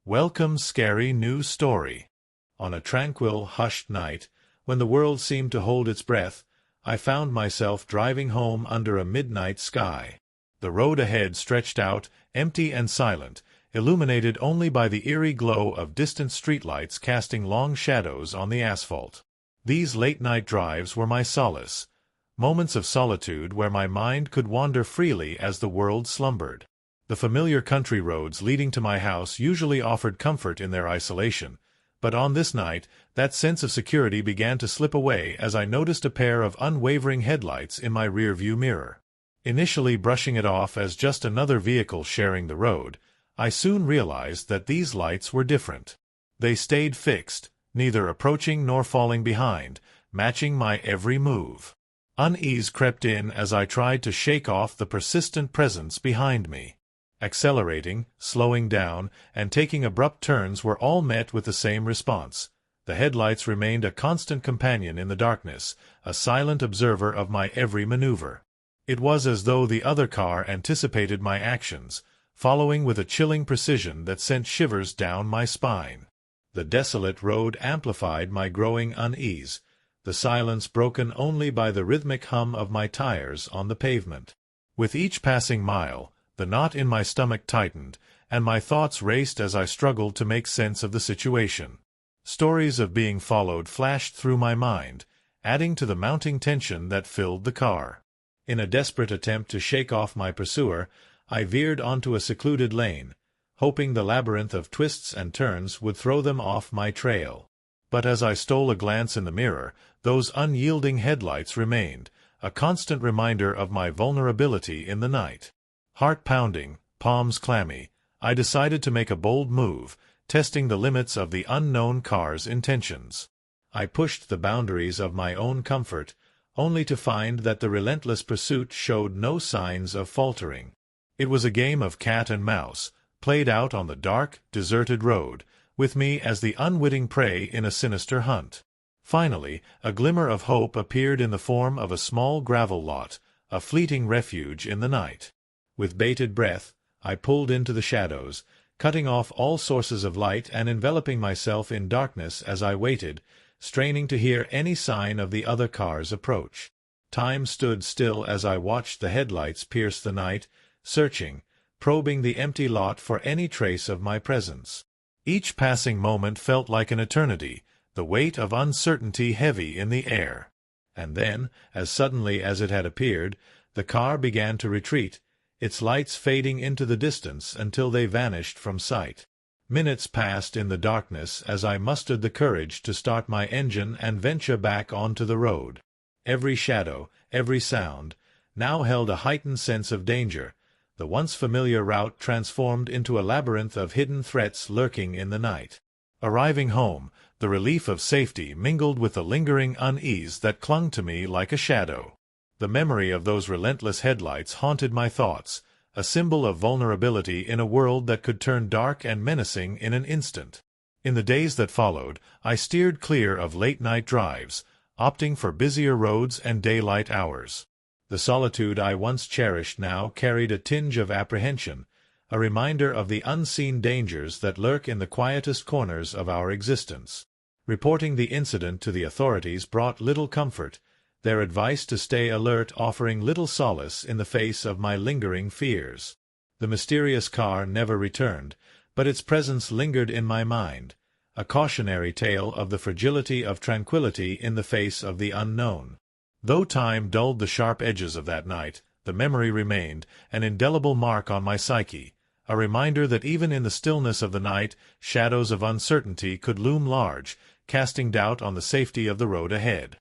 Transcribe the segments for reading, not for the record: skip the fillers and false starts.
Welcome, scary new story. On a tranquil, hushed night, when the world seemed to hold its breath, I found myself driving home under a midnight sky. The road ahead stretched out, empty and silent, illuminated only by the eerie glow of distant streetlights casting long shadows on the asphalt. These late-night drives were my solace, moments of solitude where my mind could wander freely as the world slumbered. The familiar country roads leading to my house usually offered comfort in their isolation, but on this night that sense of security began to slip away as I noticed a pair of unwavering headlights in my rearview mirror. Initially brushing it off as just another vehicle sharing the road, I soon realized that these lights were different. They stayed fixed, neither approaching nor falling behind, matching my every move. Unease crept in as I tried to shake off the persistent presence behind me. Accelerating, slowing down, and taking abrupt turns were all met with the same response. The headlights remained a constant companion in the darkness, a silent observer of my every maneuver. It was as though the other car anticipated my actions, following with a chilling precision that sent shivers down my spine. The desolate road amplified my growing unease, the silence broken only by the rhythmic hum of my tires on the pavement. With each passing mile, the knot in my stomach tightened, and my thoughts raced as I struggled to make sense of the situation. Stories of being followed flashed through my mind, adding to the mounting tension that filled the car. In a desperate attempt to shake off my pursuer, I veered onto a secluded lane, hoping the labyrinth of twists and turns would throw them off my trail. But as I stole a glance in the mirror, those unyielding headlights remained, a constant reminder of my vulnerability in the night. Heart pounding, palms clammy, I decided to make a bold move, testing the limits of the unknown car's intentions. I pushed the boundaries of my own comfort, only to find that the relentless pursuit showed no signs of faltering. It was a game of cat and mouse, played out on the dark, deserted road, with me as the unwitting prey in a sinister hunt. Finally, a glimmer of hope appeared in the form of a small gravel lot, a fleeting refuge in the night. With bated breath, I pulled into the shadows, cutting off all sources of light and enveloping myself in darkness as I waited, straining to hear any sign of the other car's approach. Time stood still as I watched the headlights pierce the night, searching, probing the empty lot for any trace of my presence. Each passing moment felt like an eternity, the weight of uncertainty heavy in the air. And then, as suddenly as it had appeared, the car began to retreat, its lights fading into the distance until they vanished from sight. Minutes passed in the darkness as I mustered the courage to start my engine and venture back onto the road. Every shadow, every sound, now held a heightened sense of danger, the once familiar route transformed into a labyrinth of hidden threats lurking in the night. Arriving home, the relief of safety mingled with the lingering unease that clung to me like a shadow. The memory of those relentless headlights haunted my thoughts, a symbol of vulnerability in a world that could turn dark and menacing in an instant. In the days that followed, I steered clear of late-night drives, opting for busier roads and daylight hours. The solitude I once cherished now carried a tinge of apprehension, a reminder of the unseen dangers that lurk in the quietest corners of our existence. Reporting the incident to the authorities brought little comfort, their advice to stay alert offering little solace in the face of my lingering fears. The mysterious car never returned, but its presence lingered in my mind, a cautionary tale of the fragility of tranquility in the face of the unknown. Though time dulled the sharp edges of that night, the memory remained, an indelible mark on my psyche, a reminder that even in the stillness of the night, shadows of uncertainty could loom large, casting doubt on the safety of the road ahead.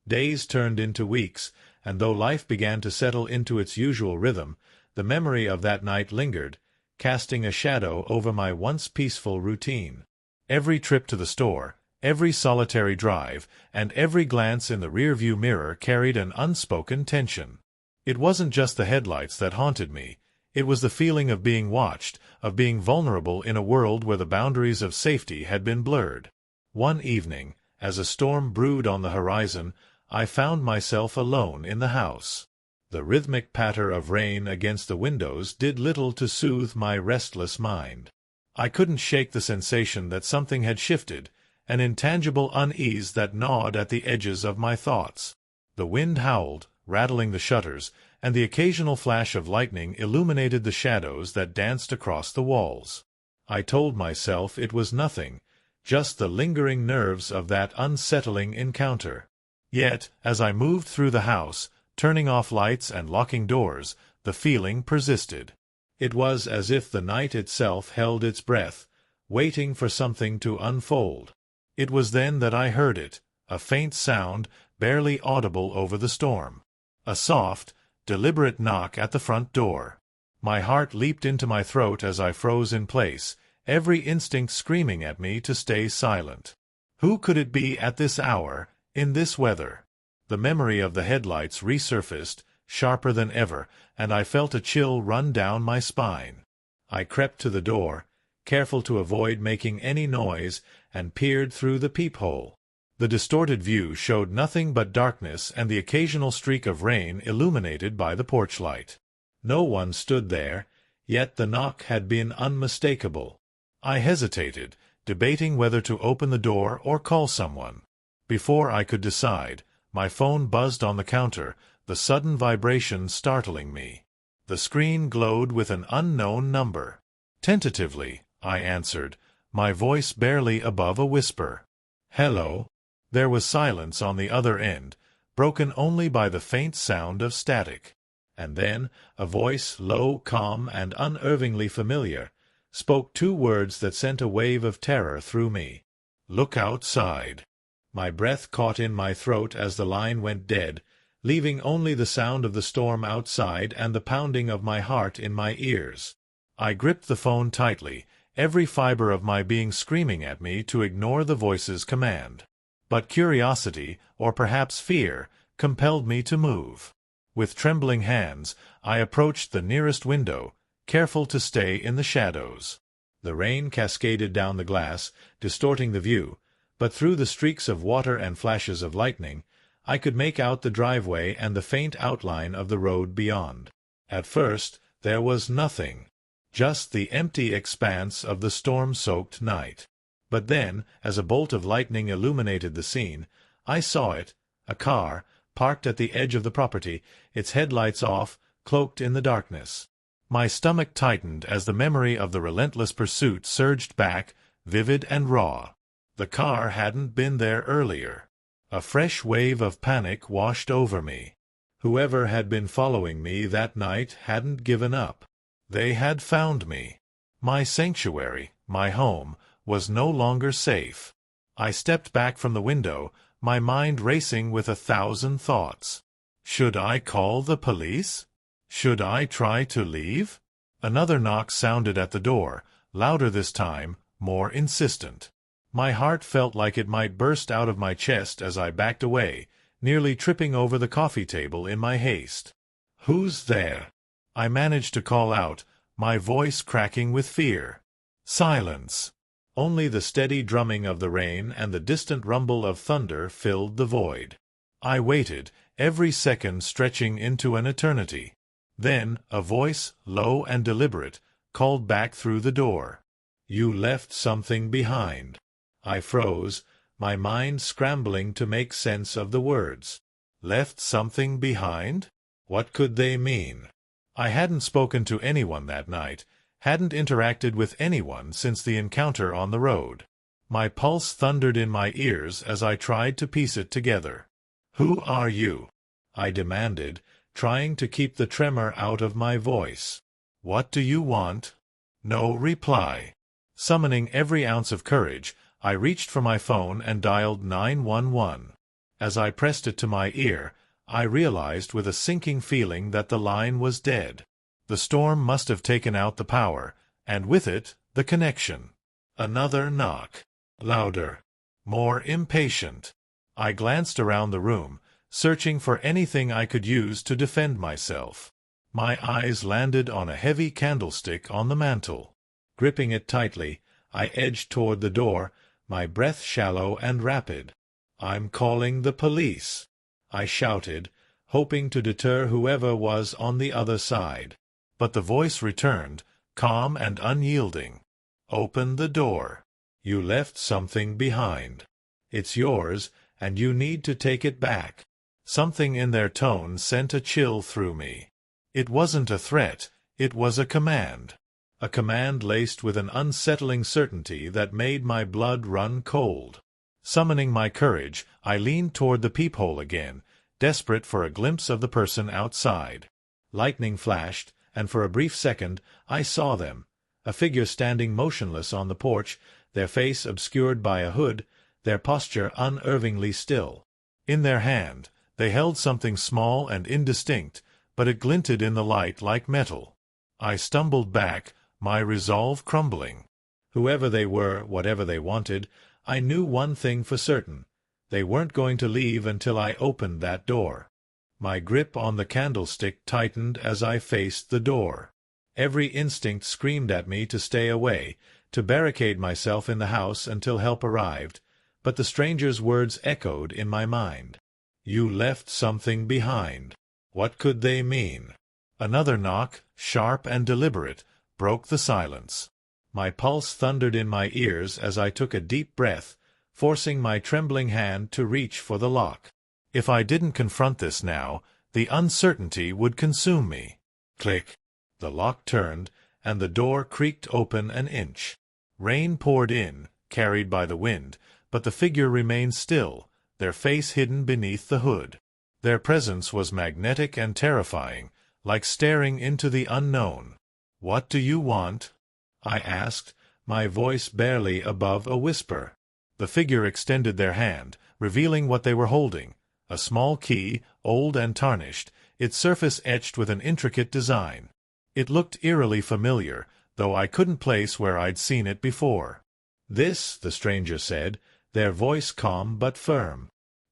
Days turned into weeks, and though life began to settle into its usual rhythm, the memory of that night lingered, casting a shadow over my once peaceful routine. Every trip to the store, every solitary drive, and every glance in the rearview mirror carried an unspoken tension. It wasn't just the headlights that haunted me, it was the feeling of being watched, of being vulnerable in a world where the boundaries of safety had been blurred. One evening, as a storm brewed on the horizon, I found myself alone in the house. The rhythmic patter of rain against the windows did little to soothe my restless mind. I couldn't shake the sensation that something had shifted, an intangible unease that gnawed at the edges of my thoughts. The wind howled, rattling the shutters, and the occasional flash of lightning illuminated the shadows that danced across the walls. I told myself it was nothing, just the lingering nerves of that unsettling encounter. Yet, as I moved through the house, turning off lights and locking doors, the feeling persisted. It was as if the night itself held its breath, waiting for something to unfold. It was then that I heard it, a faint sound, barely audible over the storm. A soft, deliberate knock at the front door. My heart leaped into my throat as I froze in place, every instinct screaming at me to stay silent. Who could it be at this hour, in this weather? The memory of the headlights resurfaced, sharper than ever, and I felt a chill run down my spine. I crept to the door, careful to avoid making any noise, and peered through the peephole. The distorted view showed nothing but darkness and the occasional streak of rain illuminated by the porch light. No one stood there, yet the knock had been unmistakable. I hesitated, debating whether to open the door or call someone. Before I could decide, my phone buzzed on the counter, the sudden vibration startling me. The screen glowed with an unknown number. Tentatively, I answered, my voice barely above a whisper. "Hello." There was silence on the other end, broken only by the faint sound of static. And then a voice, low, calm, and unervingly familiar, spoke two words that sent a wave of terror through me. "Look outside." My breath caught in my throat as the line went dead, leaving only the sound of the storm outside and the pounding of my heart in my ears. I gripped the phone tightly, every fiber of my being screaming at me to ignore the voice's command. But curiosity, or perhaps fear, compelled me to move. With trembling hands, I approached the nearest window, careful to stay in the shadows. The rain cascaded down the glass, distorting the view, but through the streaks of water and flashes of lightning, I could make out the driveway and the faint outline of the road beyond. At first, there was nothing, just the empty expanse of the storm-soaked night. But then, as a bolt of lightning illuminated the scene, I saw it, a car, parked at the edge of the property, its headlights off, cloaked in the darkness. My stomach tightened as the memory of the relentless pursuit surged back, vivid and raw. The car hadn't been there earlier. A fresh wave of panic washed over me. Whoever had been following me that night hadn't given up. They had found me. My sanctuary, my home, was no longer safe. I stepped back from the window, my mind racing with 1,000 thoughts. Should I call the police? Should I try to leave? Another knock sounded at the door, louder this time, more insistent. My heart felt like it might burst out of my chest as I backed away, nearly tripping over the coffee table in my haste. "Who's there?" I managed to call out, my voice cracking with fear. Silence. Only the steady drumming of the rain and the distant rumble of thunder filled the void. I waited, every second stretching into an eternity. Then a voice, low and deliberate, called back through the door. "You left something behind." I froze, my mind scrambling to make sense of the words. Left something behind? What could they mean? I hadn't spoken to anyone that night, hadn't interacted with anyone since the encounter on the road. My pulse thundered in my ears as I tried to piece it together. "Who are you?" I demanded, trying to keep the tremor out of my voice. "What do you want?" No reply. Summoning every ounce of courage, I reached for my phone and dialed 911. As I pressed it to my ear, I realized with a sinking feeling that the line was dead. The storm must have taken out the power, and with it, the connection. Another knock. Louder. More impatient. I glanced around the room, searching for anything I could use to defend myself. My eyes landed on a heavy candlestick on the mantel. Gripping it tightly, I edged toward the door, my breath shallow and rapid. "I'm calling the police," I shouted, hoping to deter whoever was on the other side. But the voice returned, calm and unyielding. Open the door. You left something behind. It's yours, and you need to take it back. Something in their tone sent a chill through me. It wasn't a threat, it was a command. A command laced with an unsettling certainty that made my blood run cold. Summoning my courage, I leaned toward the peephole again, desperate for a glimpse of the person outside. Lightning flashed, and for a brief second I saw them. A figure standing motionless on the porch, their face obscured by a hood, their posture unnervingly still. In their hand, they held something small and indistinct, but it glinted in the light like metal. I stumbled back, my resolve crumbling. Whoever they were, whatever they wanted, I knew one thing for certain. They weren't going to leave until I opened that door. My grip on the candlestick tightened as I faced the door. Every instinct screamed at me to stay away, to barricade myself in the house until help arrived, but the stranger's words echoed in my mind. You left something behind. What could they mean? Another knock, sharp and deliberate, broke the silence. My pulse thundered in my ears as I took a deep breath, forcing my trembling hand to reach for the lock. If I didn't confront this now, the uncertainty would consume me. Click. The lock turned, and the door creaked open an inch. Rain poured in, carried by the wind, but the figure remained still, their face hidden beneath the hood. Their presence was magnetic and terrifying, like staring into the unknown. "What do you want?" I asked, my voice barely above a whisper. The figure extended their hand, revealing what they were holding. A small key, old and tarnished, its surface etched with an intricate design. It looked eerily familiar, though I couldn't place where I'd seen it before. "This," the stranger said, their voice calm but firm.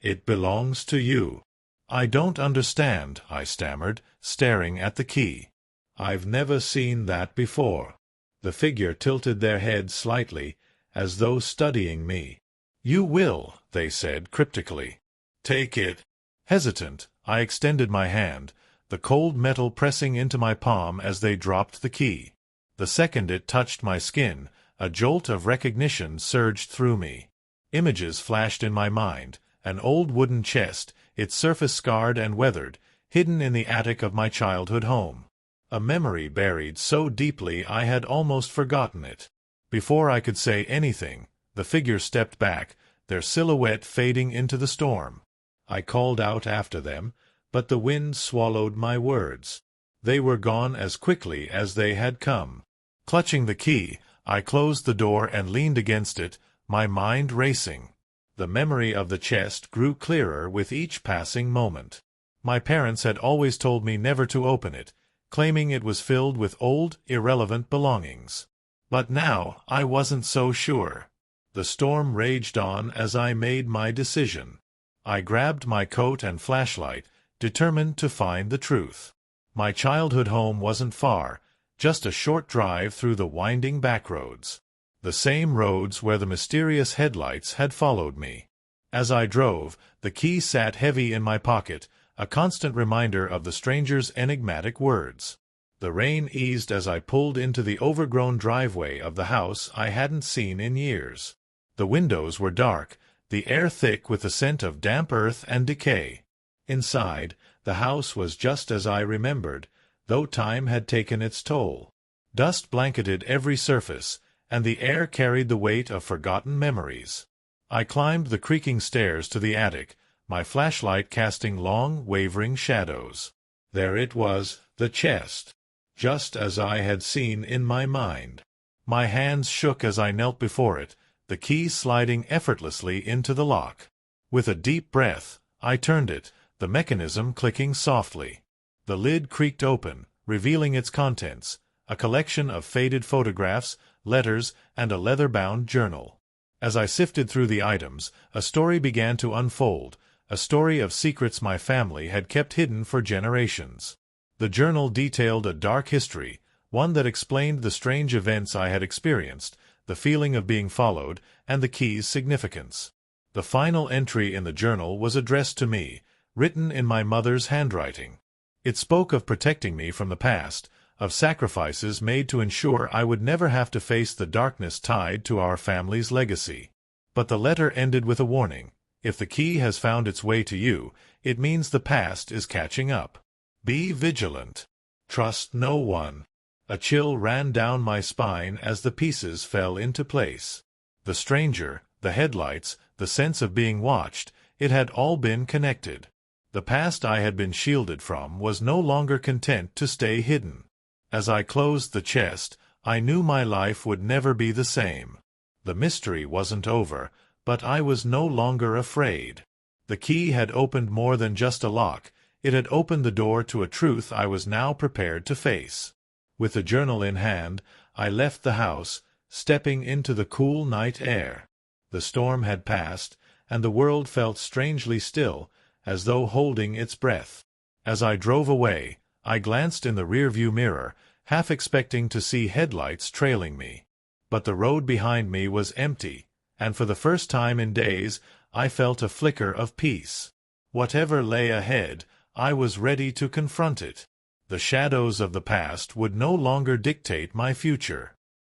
"It belongs to you." "I don't understand," I stammered, staring at the key. "I've never seen that before." The figure tilted their head slightly, as though studying me. "You will," they said cryptically. "Take it." Hesitant, I extended my hand, the cold metal pressing into my palm as they dropped the key. The second it touched my skin, a jolt of recognition surged through me. Images flashed in my mind, an old wooden chest, its surface scarred and weathered, hidden in the attic of my childhood home. A memory buried so deeply I had almost forgotten it. Before I could say anything, the figure stepped back, their silhouette fading into the storm. I called out after them, but the wind swallowed my words. They were gone as quickly as they had come. Clutching the key, I closed the door and leaned against it, my mind racing. The memory of the chest grew clearer with each passing moment. My parents had always told me never to open it, claiming it was filled with old, irrelevant belongings. But now I wasn't so sure. The storm raged on as I made my decision. I grabbed my coat and flashlight, determined to find the truth. My childhood home wasn't far, just a short drive through the winding backroads. The same roads where the mysterious headlights had followed me. As I drove, the key sat heavy in my pocket, a constant reminder of the stranger's enigmatic words. The rain eased as I pulled into the overgrown driveway of the house I hadn't seen in years. The windows were dark, the air thick with the scent of damp earth and decay. Inside, the house was just as I remembered, though time had taken its toll. Dust blanketed every surface, and the air carried the weight of forgotten memories. I climbed the creaking stairs to the attic, my flashlight casting long, wavering shadows. There it was, the chest, just as I had seen in my mind. My hands shook as I knelt before it, the key sliding effortlessly into the lock. With a deep breath, I turned it, the mechanism clicking softly. The lid creaked open, revealing its contents, a collection of faded photographs, letters, and a leather-bound journal. As I sifted through the items, a story began to unfold, a story of secrets my family had kept hidden for generations. The journal detailed a dark history, one that explained the strange events I had experienced, the feeling of being followed, and the key's significance. The final entry in the journal was addressed to me, written in my mother's handwriting. It spoke of protecting me from the past, of sacrifices made to ensure I would never have to face the darkness tied to our family's legacy. But the letter ended with a warning. If the key has found its way to you, it means the past is catching up. Be vigilant. Trust no one. A chill ran down my spine as the pieces fell into place. The stranger, the headlights, the sense of being watched, it had all been connected. The past I had been shielded from was no longer content to stay hidden. As I closed the chest, I knew my life would never be the same. The mystery wasn't over, but I was no longer afraid. The key had opened more than just a lock. It had opened the door to a truth I was now prepared to face. With the journal in hand, I left the house, stepping into the cool night air. The storm had passed, and the world felt strangely still, as though holding its breath. As I drove away, I glanced in the rearview mirror, half expecting to see headlights trailing me. But the road behind me was empty, and for the first time in days, I felt a flicker of peace. Whatever lay ahead, I was ready to confront it. The shadows of the past would no longer dictate my future.